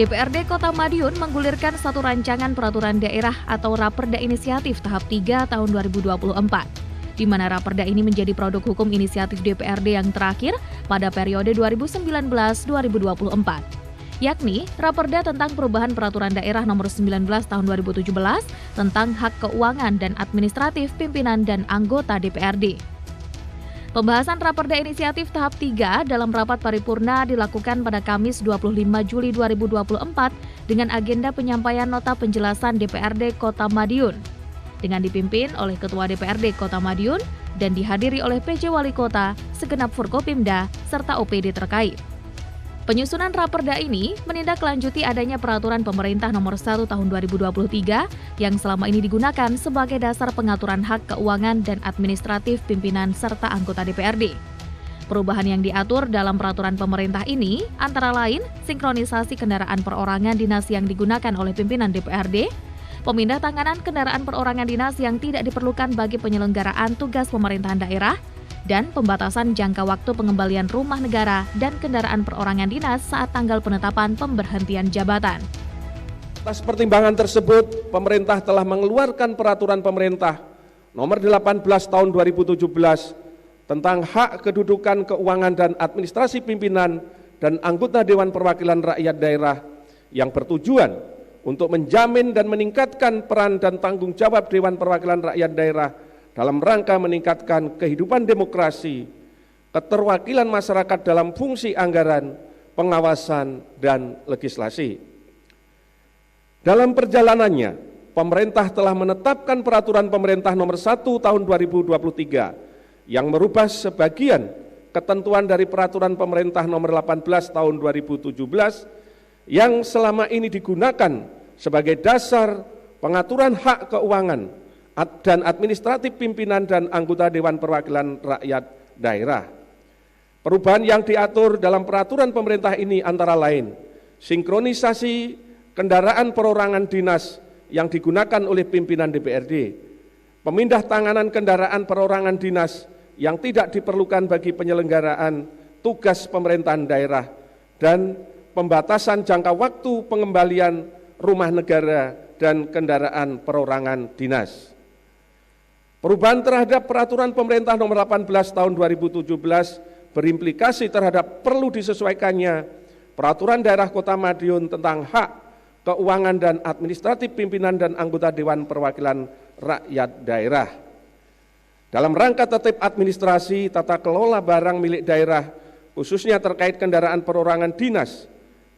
DPRD Kota Madiun menggulirkan satu rancangan peraturan daerah atau Raperda Inisiatif tahap 3 tahun 2024, di mana Raperda ini menjadi produk hukum inisiatif DPRD yang terakhir pada periode 2019-2024, yakni Raperda tentang perubahan peraturan daerah nomor 19 tahun 2017 tentang hak keuangan dan administratif pimpinan dan anggota DPRD. Pembahasan Raperda Inisiatif tahap 3 dalam rapat paripurna dilakukan pada Kamis 25 Juli 2024 dengan agenda penyampaian nota penjelasan DPRD Kota Madiun, dengan dipimpin oleh Ketua DPRD Kota Madiun dan dihadiri oleh PJ Wali Kota, segenap Forkopimda, serta OPD terkait. Penyusunan Raperda ini menindaklanjuti adanya peraturan pemerintah nomor 1 tahun 2023 yang selama ini digunakan sebagai dasar pengaturan hak keuangan dan administratif pimpinan serta anggota DPRD. Perubahan yang diatur dalam peraturan pemerintah ini antara lain sinkronisasi kendaraan perorangan dinas yang digunakan oleh pimpinan DPRD, pemindah tanganan kendaraan perorangan dinas yang tidak diperlukan bagi penyelenggaraan tugas pemerintahan daerah, dan pembatasan jangka waktu pengembalian rumah negara dan kendaraan perorangan dinas saat tanggal penetapan pemberhentian jabatan. Atas pertimbangan tersebut, pemerintah telah mengeluarkan peraturan pemerintah nomor 18 tahun 2017 tentang hak kedudukan keuangan dan administrasi pimpinan dan anggota Dewan Perwakilan Rakyat Daerah yang bertujuan untuk menjamin dan meningkatkan peran dan tanggung jawab Dewan Perwakilan Rakyat Daerah dalam rangka meningkatkan kehidupan demokrasi, keterwakilan masyarakat dalam fungsi anggaran, pengawasan, dan legislasi. Dalam perjalanannya, pemerintah telah menetapkan peraturan pemerintah nomor 1 tahun 2023 yang merubah sebagian ketentuan dari peraturan pemerintah nomor 18 tahun 2017 yang selama ini digunakan sebagai dasar pengaturan hak keuangan dan administratif pimpinan dan anggota Dewan Perwakilan Rakyat Daerah. Perubahan yang diatur dalam peraturan pemerintah ini antara lain sinkronisasi kendaraan perorangan dinas yang digunakan oleh pimpinan DPRD, pemindah tanganan kendaraan perorangan dinas yang tidak diperlukan bagi penyelenggaraan tugas pemerintahan daerah, dan pembatasan jangka waktu pengembalian rumah negara dan kendaraan perorangan dinas. Perubahan terhadap peraturan pemerintah nomor 18 tahun 2017 berimplikasi terhadap perlu disesuaikannya peraturan daerah Kota Madiun tentang hak keuangan dan administratif pimpinan dan anggota Dewan Perwakilan Rakyat Daerah. Dalam rangka tertib administrasi tata kelola barang milik daerah, khususnya terkait kendaraan perorangan dinas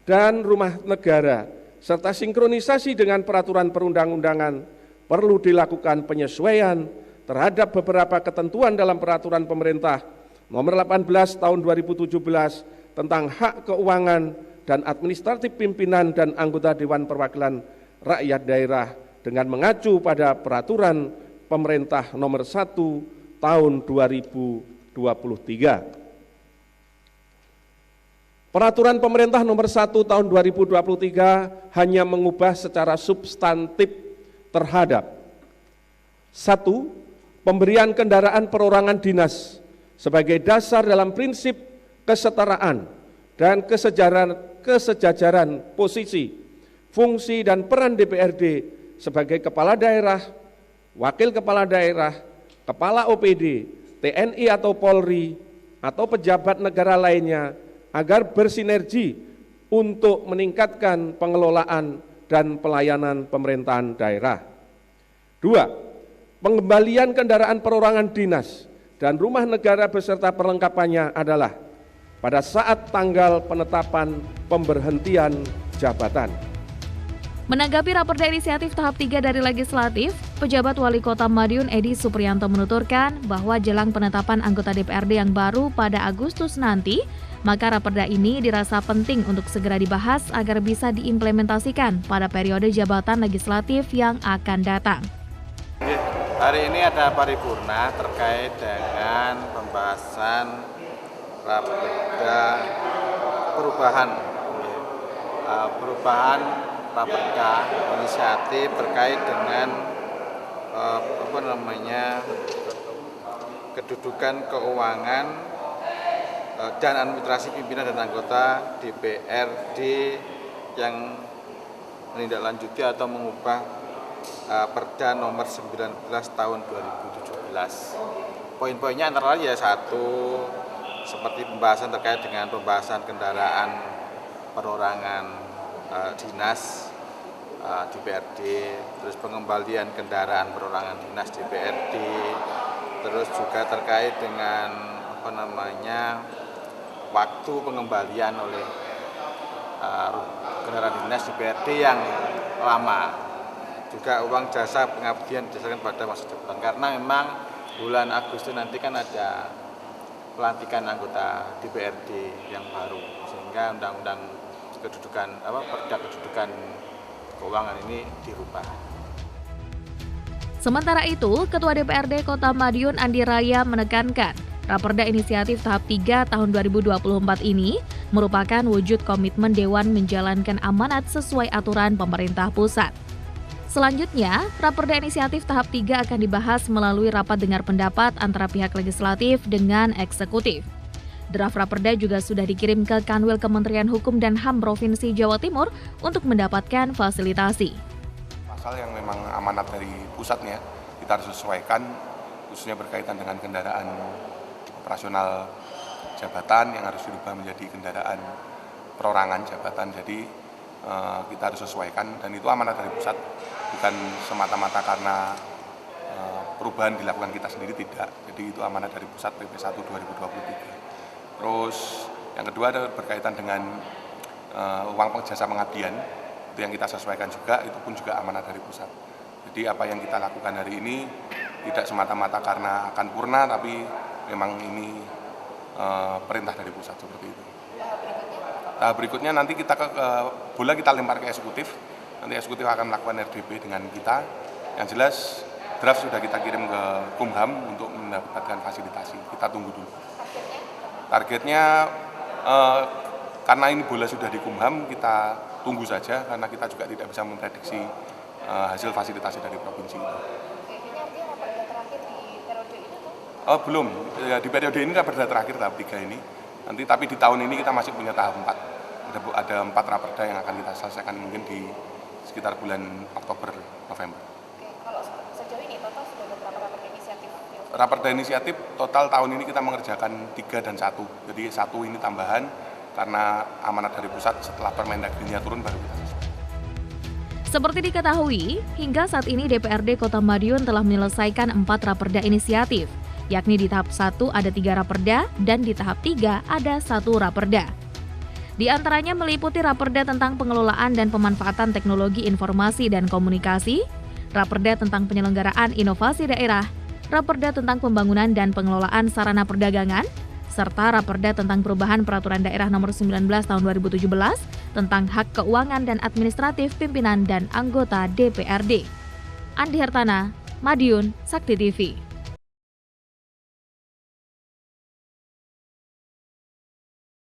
dan rumah negara, serta sinkronisasi dengan peraturan perundang-undangan, perlu dilakukan penyesuaian terhadap beberapa ketentuan dalam peraturan pemerintah nomor 18 tahun 2017 tentang hak keuangan dan administratif pimpinan dan anggota Dewan Perwakilan Rakyat Daerah dengan mengacu pada peraturan pemerintah nomor 1 tahun 2023. Peraturan pemerintah nomor 1 tahun 2023 hanya mengubah secara substantif terhadap 1. Pemberian kendaraan perorangan dinas sebagai dasar dalam prinsip kesetaraan dan kesejajaran posisi, fungsi dan peran DPRD sebagai kepala daerah, wakil kepala daerah, kepala OPD, TNI atau Polri, atau pejabat negara lainnya agar bersinergi untuk meningkatkan pengelolaan dan pelayanan pemerintahan daerah. 2. Pengembalian kendaraan perorangan dinas dan rumah negara beserta perlengkapannya adalah pada saat tanggal penetapan pemberhentian jabatan. Menanggapi Raperda Inisiatif tahap 3 dari Legislatif, Pejabat Wali Kota Madiun Edi Supriyanto menuturkan bahwa jelang penetapan anggota DPRD yang baru pada Agustus nanti, maka Raperda ini dirasa penting untuk segera dibahas agar bisa diimplementasikan pada periode jabatan legislatif yang akan datang. Hari ini ada paripurna terkait dengan pembahasan Raperda perubahan Raperda Inisiatif terkait dengan kedudukan keuangan dan administrasi pimpinan dan anggota DPRD yang menindaklanjuti atau mengubah Perda nomor 19 tahun 2017. Poin-poinnya antara lain ya satu, seperti pembahasan terkait dengan pembahasan kendaraan perorangan dinas DPRD, terus pengembalian kendaraan perorangan dinas DPRD, terus juga terkait dengan waktu pengembalian oleh kendaraan dinas DPRD yang lama, juga uang jasa pengabdian didasarkan pada masa depan, karena memang bulan Agustus nanti kan ada pelantikan anggota DPRD yang baru, sehingga undang-undang kedudukan Perda kedudukan keuangan ini dirubah. Sementara itu, Ketua DPRD Kota Madiun Andi Raya menekankan Raperda Inisiatif Tahap 3 tahun 2024 ini merupakan wujud komitmen Dewan menjalankan amanat sesuai aturan pemerintah pusat. Selanjutnya, Raperda Inisiatif Tahap 3 akan dibahas melalui rapat dengar pendapat antara pihak legislatif dengan eksekutif. Draft Raperda juga sudah dikirim ke Kanwil Kementerian Hukum dan HAM Provinsi Jawa Timur untuk mendapatkan fasilitasi. Pasal yang memang amanat dari pusatnya kita harus sesuaikan, khususnya berkaitan dengan kendaraan operasional jabatan yang harus dirubah menjadi kendaraan perorangan jabatan. Jadi kita harus sesuaikan, dan itu amanat dari pusat, bukan semata-mata karena perubahan dilakukan kita sendiri, tidak. Jadi itu amanat dari pusat PP 1 2023. Terus yang kedua ada berkaitan dengan uang jasa pengabdian, itu yang kita sesuaikan juga, itu pun juga amanat dari pusat. Jadi apa yang kita lakukan hari ini tidak semata-mata karena akan purna, tapi memang ini perintah dari pusat, seperti itu. Tahap berikutnya nanti kita bola kita lempar ke eksekutif, nanti eksekutif akan melakukan RDP dengan kita. Yang jelas draft sudah kita kirim ke Kumham untuk mendapatkan fasilitasi, kita tunggu dulu. Targetnya karena ini bola sudah di Kumham, kita tunggu saja, karena kita juga tidak bisa memprediksi hasil fasilitasi dari provinsi itu. Belum, di periode ini Raperda terakhir tahap 3 ini. Nanti tapi di tahun ini kita masih punya tahap 4. Ada 4 Raperda yang akan kita selesaikan mungkin di sekitar bulan Oktober, November. Kalau sejauh ini total sudah ada berapa Raperda inisiatif? Raperda inisiatif total tahun ini kita mengerjakan 3 dan 1. Jadi 1 ini tambahan karena amanat dari pusat, setelah Permendagrinya turun baru kita selesai. Seperti diketahui, hingga saat ini DPRD Kota Madiun telah menyelesaikan 4 Raperda inisiatif, yakni di tahap 1 ada 3 Raperda dan di tahap 3 ada 1 Raperda. Di antaranya meliputi Raperda tentang pengelolaan dan pemanfaatan teknologi informasi dan komunikasi, Raperda tentang penyelenggaraan inovasi daerah, Raperda tentang pembangunan dan pengelolaan sarana perdagangan, serta Raperda tentang perubahan Peraturan Daerah Nomor 19 Tahun 2017 tentang hak keuangan dan administratif pimpinan dan anggota DPRD. Andi Hartana, Madiun, Sakti TV.